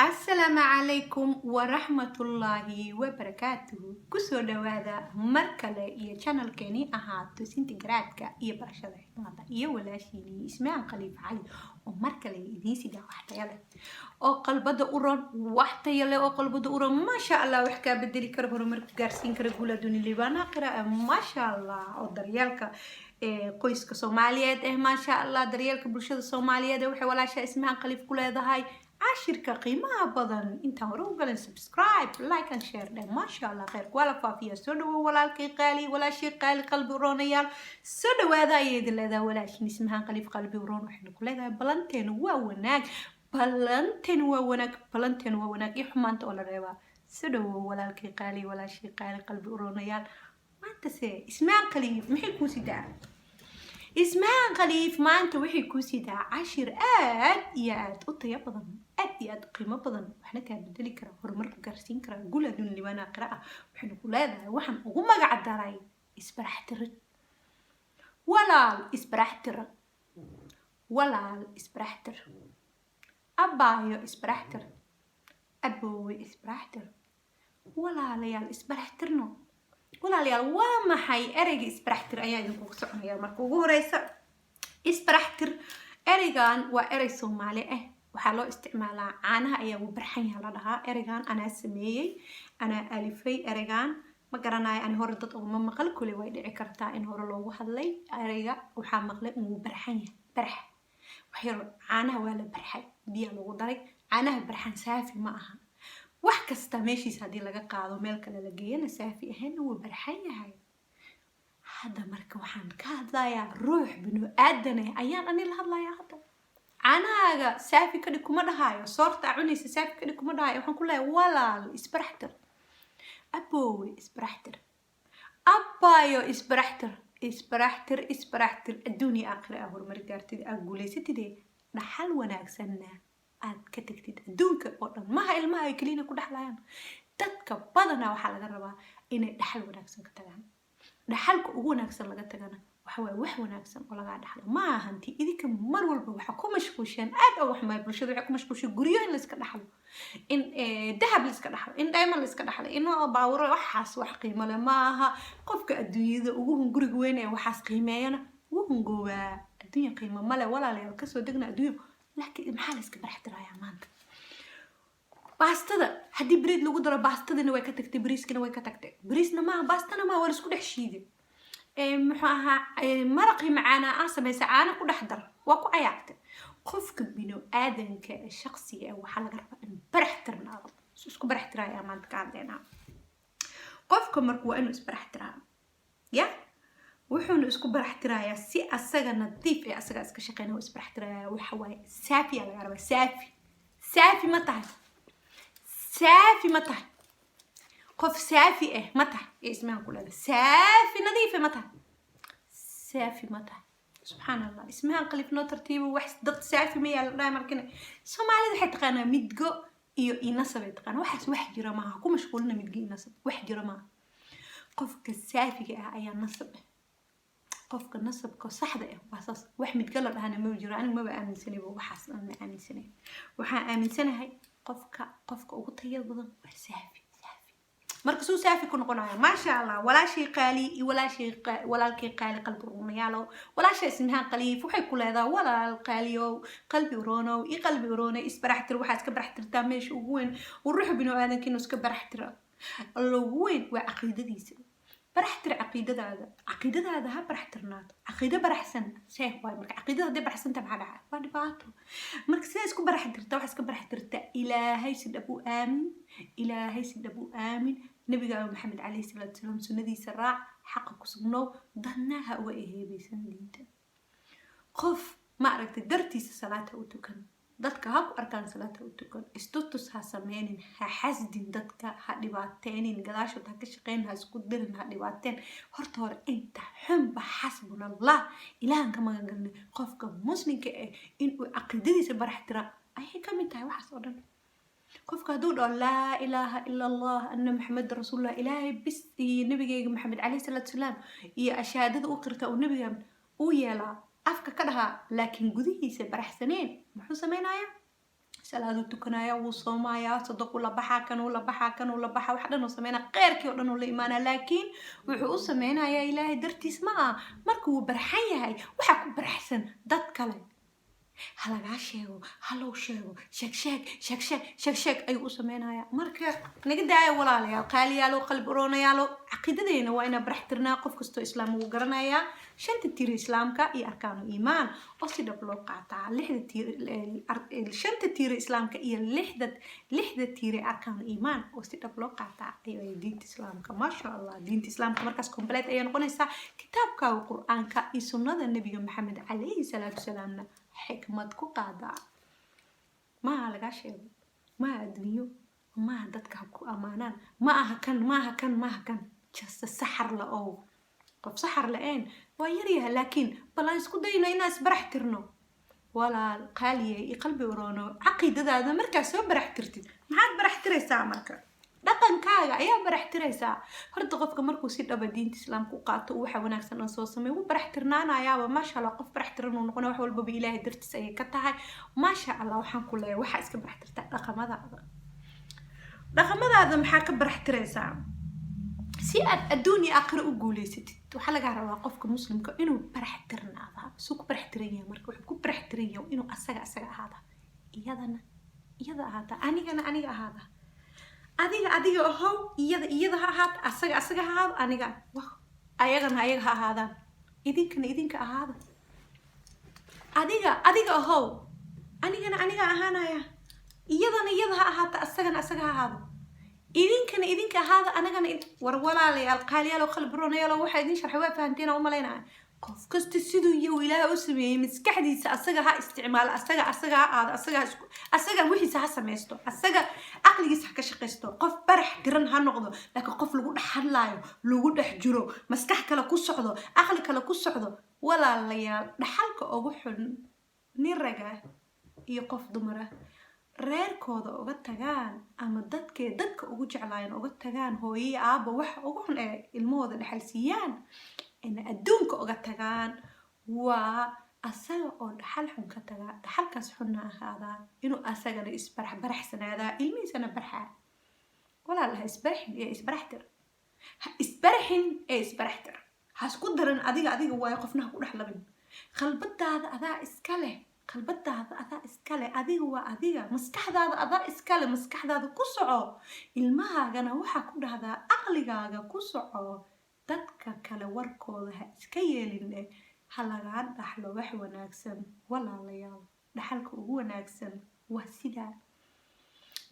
السلام عليكم ورحمة الله وبركاته كسو دوادا مركلة إيا channel كيني أها توسينتي جرادكا إيا برشادة حكمة إيا ولاشيني اسمها خليفة علي ومركلة إديسي دا واحدة يلا أو قلبدا أوران واحدة يلا أو قلبدا أوران ما شاء الله وحكا بدلي كربرو مركو جارسين كرقولة دوني ليبانا قراءة ما شاء الله أو دريالكا qoyska Soomaaliyeed ma sha Allah daryeelka bulshada Soomaaliyeed waxay walaasha ismaha qalif ku leedahay cashirka qiimaha badan inta hore u galan subscribe like and share ma sha Allah khayr wala faafiya soo dhawo walaalkay qaali walaashii qaali qalbi roonayaal soo dhawaada ayay leedahay walaashin ismaha qalif qalbi roon waxay ku leedahay balanteen waa wanaag balanteen waa wanaag iyo xumaanta oo la reebaa soo dhawo walaalkay qaali walaashii qaali qalbi roonayaal maanta ismaan khaliif maxay ku sidaa ismaan khaliif maanta waxay ku sidaa cashir aad iyo aad u tayo badan aad iyo aad qiimo badan waxna ka bedeli kara horumar gaarsiin kara guuladun libana qira'a waxaan ku leedahay waxaan ugu magac daray isbaraxtir walaal isbaraxtir abaayo isbaraxtir aboowe isbaraxtir walaalayaal isbaraxtirno walaalayaal waa maxay ereyga isbaraxtir ayaa idinku soconaya marka ugu horeysa isbaraxtir ereygan waa erey Soomaali ah waxaa loo isticmaalaa caanaha ayaa uu barxan yahay la dhahaa ereygan anaa sameeyay anaa alifay ereygan ma garanayo aan hore dad uma maqal kulay way dhici kartaa in hore loogu hadlay ereyga waxaa maqlay inuu barxan yahay barx waxyar caanaha waa la barxay biyo lagu daray caanaha barxan saafi ma aha wax kasta meeshiisa hadii laga qaado meel kale la geeyana saafi ahaan uu barxan yahay hada marka waxaan ka hadlayaa ruux binu aadan ayaan ani la hadlayaa hada caanaaga saafi ka dhig kuma dhahayo soorta cunaysa saafi ka dhig kuma dhahayo waxaan ku leeyahay walaal isbaraxtir aboowe isbaraxtir abaayo isbaraxtir adduunya aakhira horumar gaartid aad guuleysatid dhaxal wanaagsanna aad ka tagtid adduunka oo dhan maha ilmaha ay kaliina ku dhaxlayaan dadka badana waxaa laga rabaa inay dhaxal wanaagsan ka tagaan dhaxalka ugu wanaagsan laga tagana waxa way wax wanaagsan oo laga dhaxlo ma ahanti idinka mar walba waxa ku mashquulshan aad oo wax ma bulshada waxa ku mashquulshan guriyo in la iska dhaxlo in dahab la iska dhaxlo in diamond la iska dhaxlo in baawro waxaas wax qiimo leh ma aha qofka adduunyada ugu guriga weyn ee waxaas qiimeeyana wuxuu goobaa adduunyo qiimo male walaalayaal ka soo degna adduunyo laakiin maxaa la iska baraxtirayaa maanta baastada haddii bariid lagu daro baastadina way ka tagtay bariiskana way ka tagtay bariisna maaha baastana maaha waa la isku dhex shiiday muxuu ahaa maraqii macaana aan samaysa caana ku dhex dar waa ku cayaaqtay qofka binu aadanka shakhsiga waxaa laga rabaa in baraxtirnaado isku baraxtirayaa maanta ka hadlaynaa qofka marka waa inuu isbaraxtiraa ya wuxuuna isku baraxtirayaa si asaga nadiif ee asaga iska shaqeynaa isbaraxtirayaa waxa waaye saafi laga rabaa saafi ma tahay qof saafi ma tahay ismaha ku leedahay saafi nadiif ma tahay subhanallah ismaha qalif noo tartiibo wax dad saafi ma yaal dhaay markina Soomaalida waxay taqaanaa midgo iyo inasab ay taqaanaa waxaas wax jira maaha ku mashquulina midgo inasab wax jira maaha qofka saafiga ayaa nasab qofka nasabka saxda waa saas wax midga la dhahana ma jiro aniga ma aaminsanay waxaas aan aaminsanay waxaan aaminsanahay qofka ugu tayada badan waa saafi marka soo saafi ku noqonayo ma sha Allah walaashii qaali iyo walaalkii qaali qalbi roonayaalo walaasha ismaha qaliif waxay ku leedahay walaal qaaliyo qalbi roono isbaraxtir waxa iska baraxtirtaa meesha ugu weyn oo ruux binu aadankiina iska baraxtira ugu weyn waa aqoontiisa baraxtir aqeedadaada ha baraxtirnaado aqeedo baraxsan sheeg way marka aqeedada baraxsanta maxaa dhacay waa dhibaato marka sida isku baraxtirta wax iska baraxtirta ilaahay si dhabu aamin nabiga maxamed alayhi salaatu wasalaam sunnadiisa raac xaq ku sugnow danaha uga eheebaysan diinta qof ma aragtay dartiisa salaata u tukan dadka ha ku arkaan salaata u tukan istutus ha sameenin ha xasdin dadka ha dhibaateenin gadaashood ha ka shaqeyn ha isku dirin ha dhibaateen horta hore inta xunba xasbunallah ilaahan ka magan galnay qofka muslimka inuu aqeedadiisa baraxtira ayay ka mid tahay waxaas oo dhan qofka hadduu dhaho laa ilaaha ila allah anna maxamed rasuulullah ilaahay bis iyo nabigayga maxamed alayhi salaatu wasalaam iyo ashaadada u qirta oo nabiga u yeelaa afka ka dhahaa laakiin gudihiisa baraxsaneen muxuu sameynaya salaadu tukanaya wuu soomaya sadaqu la baxaa kanuu la baxaa kanuu la baxaa wax dhan uu sameynaa kheyrkii oo dhan uu la imaanaa laakiin wuxuu u sameynayaa ilaahay dartiis ma aha marka wuu barxan yahay waxaa ku barxsan dad kale halagaa sheego halow sheego sheeg ayuu u sameynayaa marka naga daaya walaalayaal qaaliyaalo qalbi oroonayaalo caqiidadeena waa inaan baraxtirnaa qof kastoo islaam uu garanayaa shanta tiir islaamka iyo arkaanu iimaan oo si dhab loo qaataa shanta tiir islaamka iyo lixda tiir arkaanu iimaan oo si dhab loo qaataa ayay diinta islaamka maasha allah diinta islaamka markaas complete ayay noqonaysaa kitaabkaaga qur-aanka iyo sunnada nabiga maxamed calayhi salaatu wasalaamna xikmad ku qaadaa maaha lagaa sheego maaha adduunyo maaha dadka ku ammaanaan maaha kan jasta saxar la oo qof saxar la-een waa yaryaha laakiin bal aan isku dayno inaan isbarax tirno walaal qaaliye iyo qalbi oroono caqiidadaada markaa soo barax tirtid maxaad barax tiraysaa marka dhaqankaaga ayaa barax tiraysaa horta qofka markuu si dhaba diinta islaamka u qaato waxa wanaagsan oo soo sameeyo wuu barax tirnaanayaaba maasha allah qof barax tiran uu noqonaa wax walbaba ilaahay dartiis ayay ka tahay maasha allah waxaan ku leeyahay waxaa iska barax tirtaa dhaqamadaada maxaa ka barax tiraysaa si aad adduun iyo aakhiro u guulaysatid waxaa laga rabaa qofka muslimka inuu barax tirnaada suu ku barax tiran yahay marka wuxuu ku barax tiran yahay inuu asaga ahaada iyada ahaata anigana aniga ahaada adiga ahow iyada ha ahaata asaga ha ahaado aniga ayagana ayaga ha ahaadaan idinkana idinka ahaada adiga ahow anigana aniga ahaanaya iyadana iyada ha ahaata asagana asaga ha ahaado idinkana idinka ahaada anagana war walaalayaal qaaliyaal oo qalbi roonayaal waxaa idin sharxay waa fahanteen oo malaynaa qof kasta siduu iyo ilaahay u sameeyay maskaxdiisa asaga ha isticmaalo asaga ha aado asaga wixiisa ha sameysto asaga aqligiisa ha ka shaqeysto qof barax tiran ha noqdo laakiin qof lagu dhex hadlaayo lagu dhex jiro maskax kale ku socdo aqli kale ku socdo walaalayaal dhaxalka ugu xun nin raga iyo qof dumara reerkooda uga tagaan ama dadka ugu jeclaayeen uga tagaan hooyo aabba waxa ugu xun ee ilmahooda dhaxal siiyaan ina adduunka uga tagaan waa asaga oo dhaxal xun ka tagaa dhaxalkaas xunna ahaadaa inuu asagana isbaraxsanaadaa ilmihiisana barxaa walaalaha isbaraxtir ha isbaraxtir ha isku daran adiga waayo qofna ha ku dhex labin qalbadaada adaa iskale adiga waa adiga maskaxdaada adaa iskale maskaxdaada ku soco ilmahaagana waxaa ku dhahdaa aqligaaga ku soco dadka kale warkooda ha iska yeeline ha lagaa dhaxlo wax wanaagsan walaalayaal dhaxalka ugu wanaagsan waa sidaa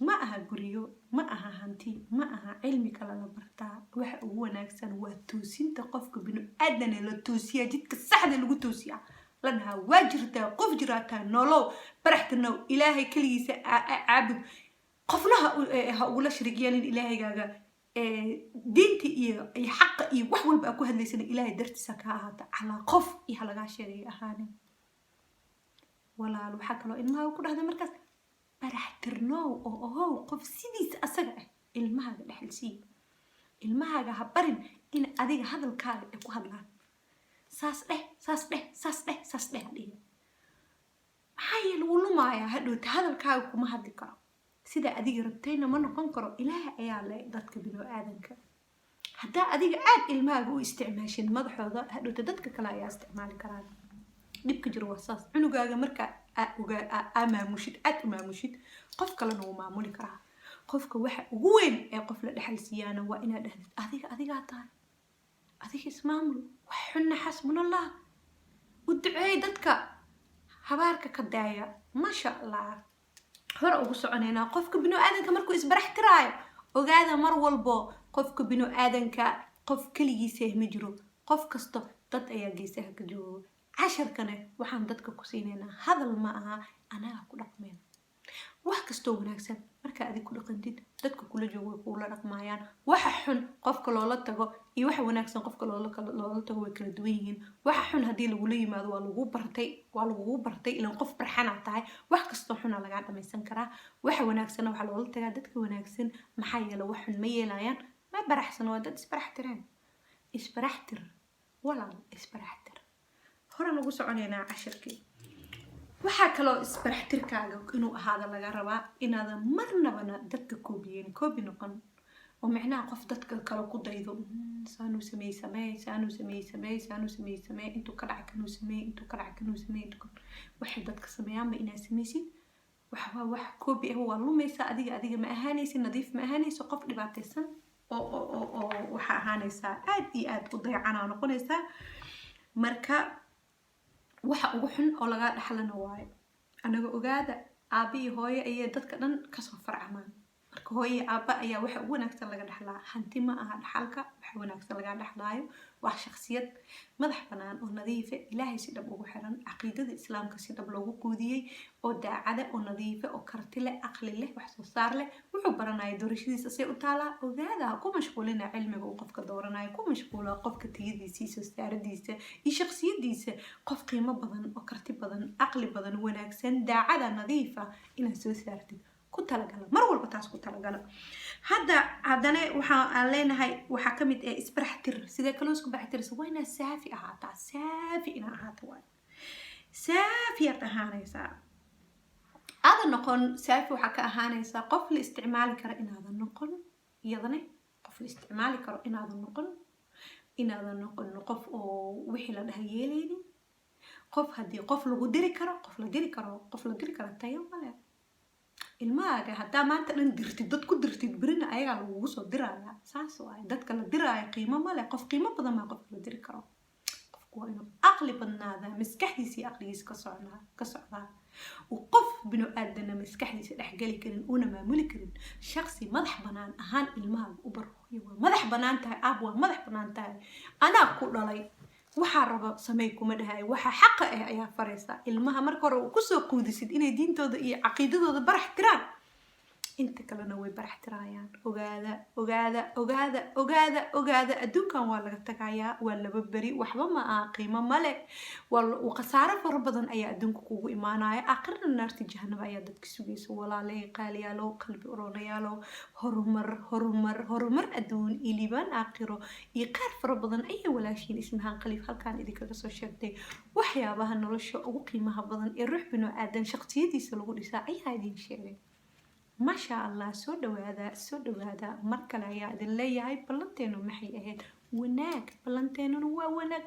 ma aha guryo ma aha hanti ma aha cilmi kale la bartaa waxa ugu wanaagsan waa toosinta qofka binu-aadana la toosiyaa jidka saxda lagu toosiyaa lanaha waa jirtaa qof jiraataa nolow baraxtirnow ilaahay keligiisa caabud qofna ha ugula shariik yeelin ilaahaygaga diinta iyo xaqa iyo wax walba ku hadlaysana ilaahay dartiisa ka ahaata calaa qof iyo halagaa sheegay ahaanin walaal waxaa kaloo ilmaha ku dhahda markaas baraxtirnow oo ahow qof sidiisa asaga ah ilmahaaga dhexalsiiya ilmahaaga ha barin in adiga hadalkaaga ay ku hadlaan saas dheh hadhiga maxaa yeele wuu lumaayaa hadhowta hadalkaaga kuma hadli karo sida adiga rabtayna ma noqon karo ilaaha ayaa le dadka binu-aadanka haddaa adiga aad ilmahaaga u isticmaashin madaxooda hadhowta dadka kale ayaa isticmaali karaan dhibka jiro waa saas cunugaaga markaa aad u maamushid qof kalena wuu maamuli karaa qofka waxa ugu weyn ee qof la dhexal siiyaana waa inaad dhahdid adigaa tahay adiga ismaamul wax xunna xasbunallah u duceey dadka habaarka ka daaya maasha allah hore ugu soconaynaa qofka binu-aadanka markuu isbarax tiraayo ogaada mar walbo qofka binu-aadanka qof keligiisa ma jiro qof kasto dad ayaa geesaha ka joogo casharkana waxaan dadka ku siinaynaa hadal ma aha anaga ku dhaqmeen wax kastoo wanaagsan marka adig ku dhaqantid dadka kula joogo way kuula dhaqmaayaan waxa xun qofka loola tago iyo waxa wanaagsan qofka loola tago way kala duwan yihiin waxa xun haddii lagula yimaado waa lagugu bartay ilaan qof barxanaa tahay wax kastoo xuna lagaa dhamaysan karaa waxa wanaagsanna waxaa loola tagaa dadka wanaagsan maxaa yeele wax xun ma yeelayaan ma baraxsan waa dad isbaraxtireen isbaraxtir walaal isbaraxtir horaan ugu soconaynaa cashirkii waxaa kaloo isbaraxtirkaaga inuu ahaada laga rabaa inaadan marnabana dadka koobi noqon oo micnaha qof dadka kale ku daydo saanuu sameey intuu ka dhaca kanuu sameey waxay dadka sameeyaanba inaad samaysid wax koobi ah waa lumaysaa adiga ma ahaanaysid nadiif ma ahaanayso qof dhibaataysan oo waxaa ahaanaysaa aad iyo aad u dayacana noqonaysaa marka waxa ugu xun oo laga dhaxlana waayo anaga ogaada aabi iyo hooyo ayay dadka dhan kasoo farcamaan marka hooyo aaba ayaa waxa ugu wanaagsan laga dhaxlaa hanti ma aha dhaxalka waxa wanaagsan laga dhaxlaayo waa shakhsiyad madax banaan oo nadiif ah ilaahay si dhab ugu xiran aqoonta islaamka si dhab loogu quudiyay oo daacada oo nadiif ah oo karti leh aqli leh wax soo saar leh wuxuu baranayaa doorashadiisa si u taala ogaada ku mashquulina cilmiga uu qofka dooranayo ku mashquula qofka tiyadiisa saaradiisa iyo shakhsiyadiisa qof qiimo badan oo karti badan aqli badan wanaagsan daacada nadiif ah inaad soo saartid ku talagala mar walba taas ku talagala haddana waxaan leenahay waxaa ka mid ah isbaraxtir sidee kaloo isku baraxtiraysa waa inaad saafi ahaataa saafi inaad ahaato waay saafiyaad ahaanaysaa aadan noqon saafi waxaa ka ahaanaysaa qof la isticmaali karo inaadan noqon iyadana qof la isticmaali karo inaadan noqon qof oo wixii la dhaha yeelaynin qof haddii qof lagu diri karo qof la diri karo tayo male ilmaaga haddaa maanta dhan dirtid dad ku dirtid berina ayagaa lagugu soo diraya saas waay dadka la diraayo qiimo male qof qiimo badan maa qofka la diri karo qofku waa inuu aqli badnaada maskaxdiisa iyo aqligiisa ka socdaa uu qof binu aadana maskaxdiisa dhexgeli karin una maamuli karin shakhsi madax banaan ahaan ilmahaaga u bar hooyo waa madax banaan tahay aab waa madax banaan tahay anaa ku dhalay waxaa rabo samey kuma dhahay waxa xaqa ah ayaa faraysaa ilmaha marka hore uu kusoo quudisid inay diintooda iyo caqiidadooda barax tiraan inta kalena way barax tiraayaan ogaada adduunkan waa laga tagayaa waa laba beri waxba ma aha qiimo male waa khasaaro fara badan ayaa adduunka kugu imaanaya aakhirna naarta jahanaba ayaa dadka sugaysa walaalay qaaliyaalo qalbi oronayaalo horumar adduun iyo liibaan aakhiro iyo qaar fara badan ayay walaashiin ismahaan khaliif halkaan idinkaga soo sheegtay waxyaabaha nolosha ugu qiimaha badan ee ruux binu aadan shakhsiyadiisa lagu dhisaa ayaa idin sheegay ما شاء الله سود وهذا مركل يا دلي هاي بلنتين ومحي أهد وناك بلنتين وناك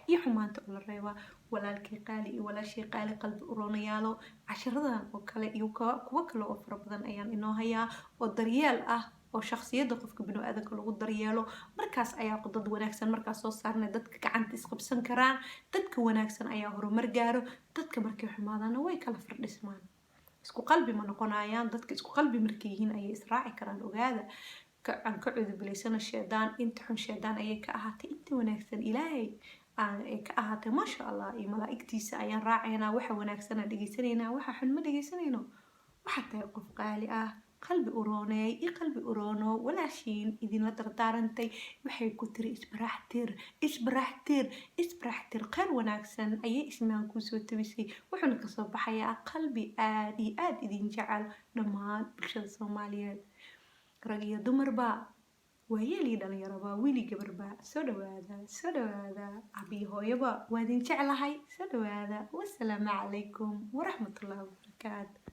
يحمان تقول الريوة ولا الكي ولا شيء قالي قلب أورونيالو عشرة وكلا وكلا أفر بدن أيام إنه هيا والدريال oo shakhsiyada qofka binu aadanka lagu daryeelo markaas ayaa qodad wanaagsan markaas soo saarnay dadka gacanta isqabsan karaan dadka wanaagsan ayaa horumar gaaro dadka markay xumaadana way kala firdhismaan isku qalbi ma noqonayaan dadka isku qalbi markay yihiin ayay israaci karaan ogaada aan ka cudubilaysana sheedaan inta xun sheedaan ayay ka ahaatay inta wanaagsan ilaahay ay ka ahaatay maasha allah iyo malaa'igtiisa ayaan raacaynaa waxa wanaagsan aan dhegaysanaynaa waxa xun ma dhegaysanayno waxaa tahay qof qaali ah qalbi uroonay iyo qalbi uroono walaashiin idinla dardaarantay waxay ku tiri isbaraxtir qeyr wanaagsan ayay ismaan kusoo tabisay wuxuuna kasoo baxayaa qalbi aad iyo aad idin jecel dhammaan bulshada soomaaliyeed rag iyo dumarba waayeel dhalinyaraba wiili gabarba soo dhawaada abi hooyaba waa idin jeclahay soo dhawaada wassalaamu calaykum waraxmatullaahi wabarakaatu